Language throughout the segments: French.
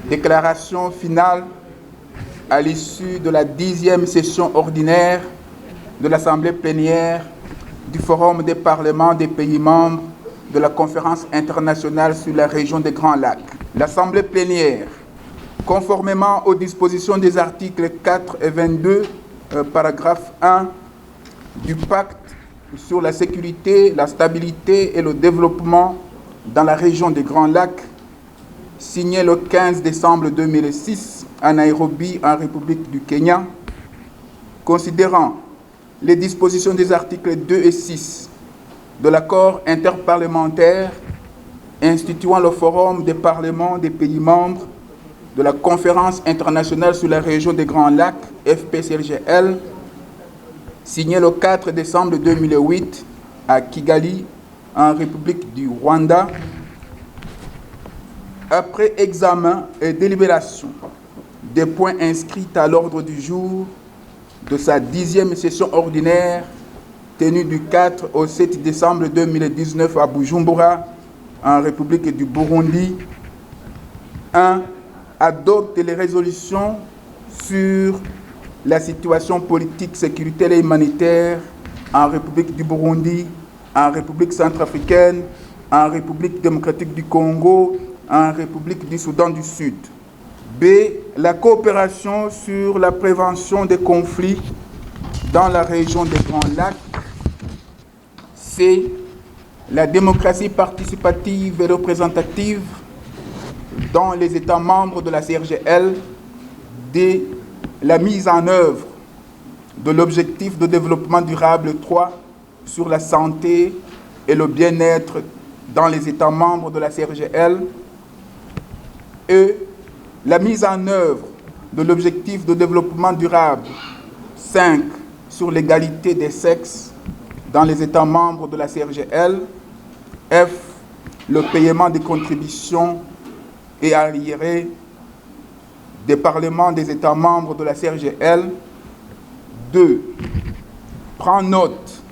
Déclaration finale à l'issue de la 10e session ordinaire de l'Assemblée plénière du Forum des parlements des pays membres de la Conférence internationale sur la région des Grands Lacs. L'Assemblée plénière, conformément aux dispositions des articles 4 et 22, paragraphe 1 du Pacte sur la sécurité, la stabilité et le développement dans la région des Grands Lacs, signé le 15 décembre 2006 à Nairobi, en République du Kenya, considérant les dispositions des articles 2 et 6 de l'accord interparlementaire instituant le Forum des parlements des pays membres de la Conférence internationale sur la région des Grands Lacs, FPCRGL, signé le 4 décembre 2008 à Kigali, en République du Rwanda, après examen et délibération des points inscrits à l'ordre du jour de sa 10e session ordinaire tenue du 4 au 7 décembre 2019 à Bujumbura, en République du Burundi. 1. Adopte les résolutions sur la situation politique, sécuritaire et humanitaire en République du Burundi, en République centrafricaine, en République démocratique du Congo, en République du Soudan du Sud. B. La coopération sur la prévention des conflits dans la région des Grands Lacs. C. La démocratie participative et représentative dans les États membres de la CRGL. D. La mise en œuvre de l'objectif de développement durable 3 sur la santé et le bien-être dans les États membres de la CRGL. E. La mise en œuvre de l'objectif de développement durable 5 sur l'égalité des sexes dans les États membres de la CRGL. F. Le paiement des contributions et arriérés des parlements des États membres de la CRGL. 2. Prend note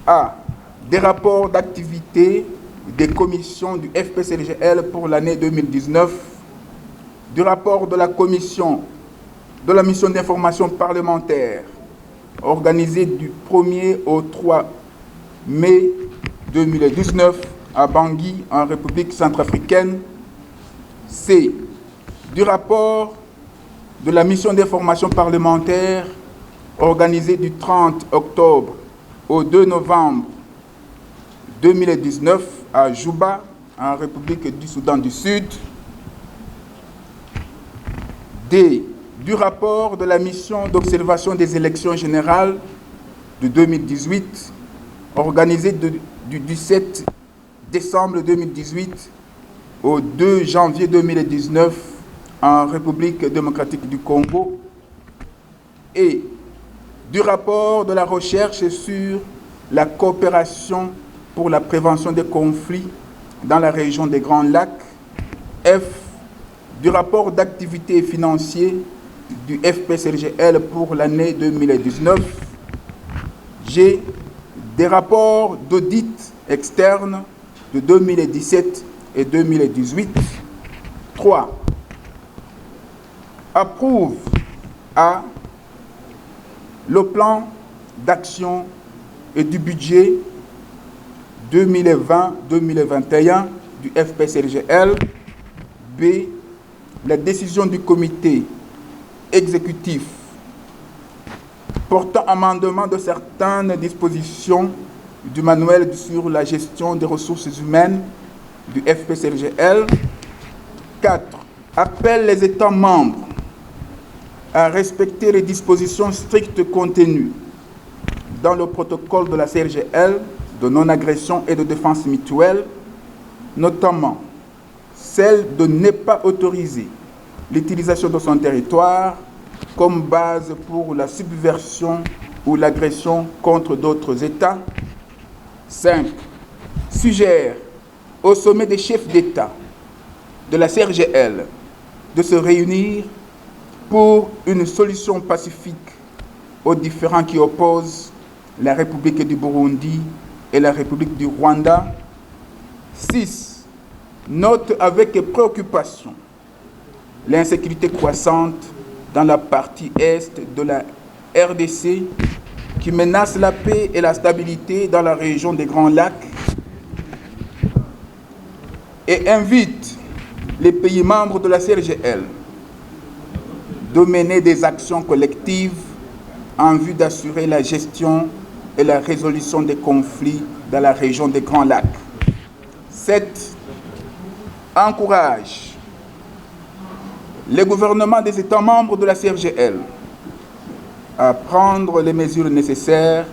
A. Des rapports d'activité des commissions du FPCRGL pour l'année 2019, du rapport de la commission de la mission d'information parlementaire organisée du 1er au 3 mai 2019 à Bangui, en République centrafricaine. C. Du rapport de la mission d'information parlementaire organisée du 30 octobre au 2 novembre 2019 à Juba, en République du Soudan du Sud. D. Du rapport de la mission d'observation des élections générales de 2018, organisée du 17 décembre 2018 au 2 janvier 2019 en République démocratique du Congo. Et du rapport de la recherche sur la coopération pour la prévention des conflits dans la région des Grands Lacs. F. Du rapport d'activité financier du FPCRGL pour l'année 2019. G. Des rapports d'audit externe de 2017 et 2018. 3. Approuve A. Le plan d'action et du budget 2020-2021 du FPCRGL. B. La décision du comité exécutif portant amendement de certaines dispositions du manuel sur la gestion des ressources humaines du FPCRGL. 4. Appelle les États membres à respecter les dispositions strictes contenues dans le protocole de la CRGL de non-agression et de défense mutuelle, notamment celle de ne pas autoriser l'utilisation de son territoire comme base pour la subversion ou l'agression contre d'autres États. 5. Suggère au sommet des chefs d'État de la CRGL de se réunir pour une solution pacifique aux différends qui opposent la République du Burundi et la République du Rwanda. 6. note avec préoccupation l'insécurité croissante dans la partie est de la RDC qui menace la paix et la stabilité dans la région des Grands Lacs et invite les pays membres de la CIRGL de mener des actions collectives en vue d'assurer la gestion et la résolution des conflits dans la région des Grands Lacs. 7. Encourage les gouvernements des États membres de la CIRGL à prendre les mesures nécessaires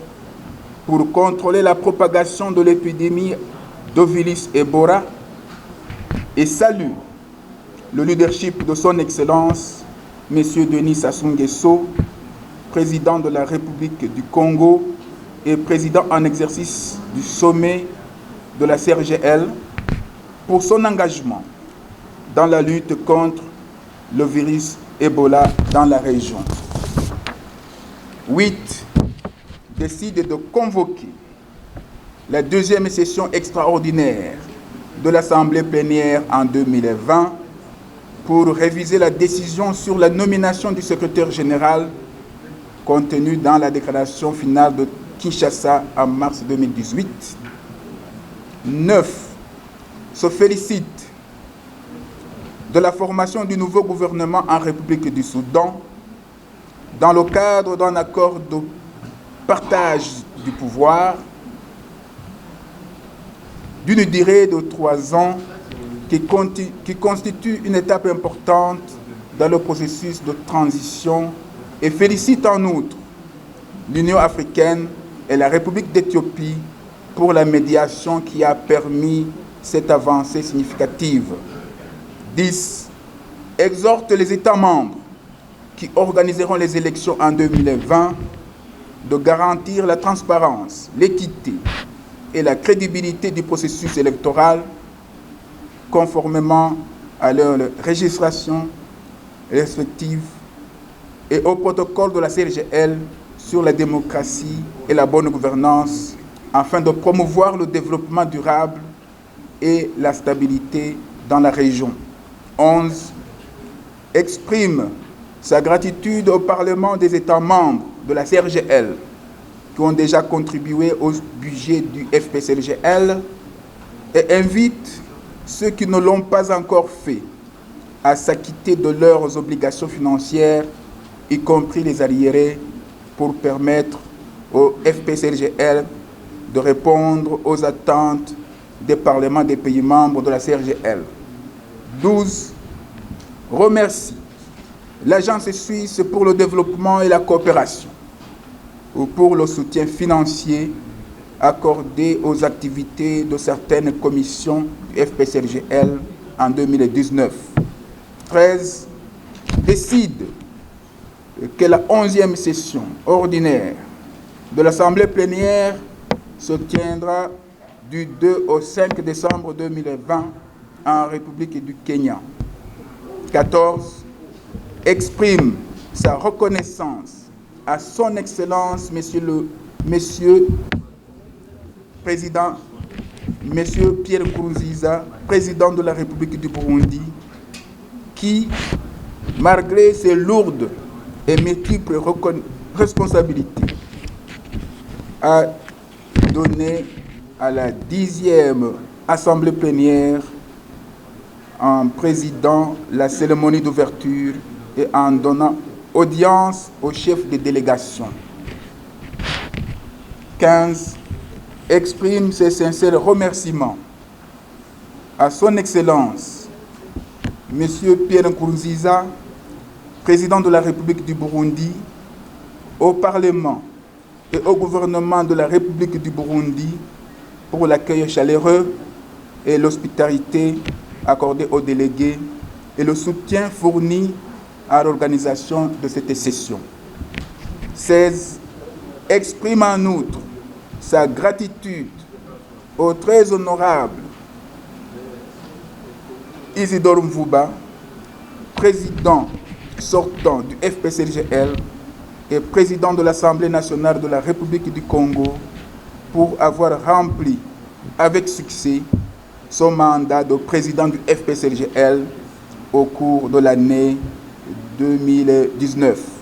pour contrôler la propagation de l'épidémie de virus Ebola et salue le leadership de son Excellence, M. Denis Sassou Nguesso, président de la République du Congo et président en exercice du sommet de la CIRGL, pour son engagement dans la lutte contre le virus Ebola dans la région. 8. Décide de convoquer la deuxième session extraordinaire de l'Assemblée plénière en 2020 pour réviser la décision sur la nomination du secrétaire général contenue dans la déclaration finale de Kinshasa en mars 2018. 9. Se félicite de la formation du nouveau gouvernement en République du Soudan dans le cadre d'un accord de partage du pouvoir d'une durée de 3 ans qui constitue une étape importante dans le processus de transition et félicite en outre l'Union africaine et la République d'Éthiopie pour la médiation qui a permis cette avancée significative. 10. Exhorte les États membres qui organiseront les élections en 2020 de garantir la transparence, l'équité et la crédibilité du processus électoral conformément à leur registration respective et au protocole de la CIRGL sur la démocratie et la bonne gouvernance afin de promouvoir le développement durable et la stabilité dans la région. 11. Exprime sa gratitude au Parlement des États membres de la CIRGL qui ont déjà contribué au budget du FPCLGL et invite ceux qui ne l'ont pas encore fait à s'acquitter de leurs obligations financières, y compris les arriérés, pour permettre au FPCLGL de répondre aux attentes des parlements des pays membres de la CIRGL. 12. Remercie l'Agence suisse pour le développement et la coopération pour le soutien financier accordé aux activités de certaines commissions du FPCLGL en 2019. 13. Décide que la 11e session ordinaire de l'Assemblée plénière se tiendra du 2 au 5 décembre 2020 en République du Kenya. 14. Exprime sa reconnaissance à son Excellence, Monsieur Président, Monsieur Pierre Nkurunziza, Président de la République du Burundi, qui, malgré ses lourdes et multiples responsabilités, a donné à la 10e Assemblée plénière en présidant la cérémonie d'ouverture et en donnant audience au chef de délégation. 15. Exprime ses sincères remerciements à son Excellence, Monsieur Pierre Nkurunziza, Président de la République du Burundi, au Parlement et au gouvernement de la République du Burundi pour l'accueil chaleureux et l'hospitalité accordée aux délégués et le soutien fourni à l'organisation de cette session. 16. Exprime en outre sa gratitude au très honorable Isidore Mvuba, président sortant du FPCLGL et président de l'Assemblée nationale de la République du Congo, pour avoir rempli avec succès son mandat de président du FPCGL au cours de l'année 2019.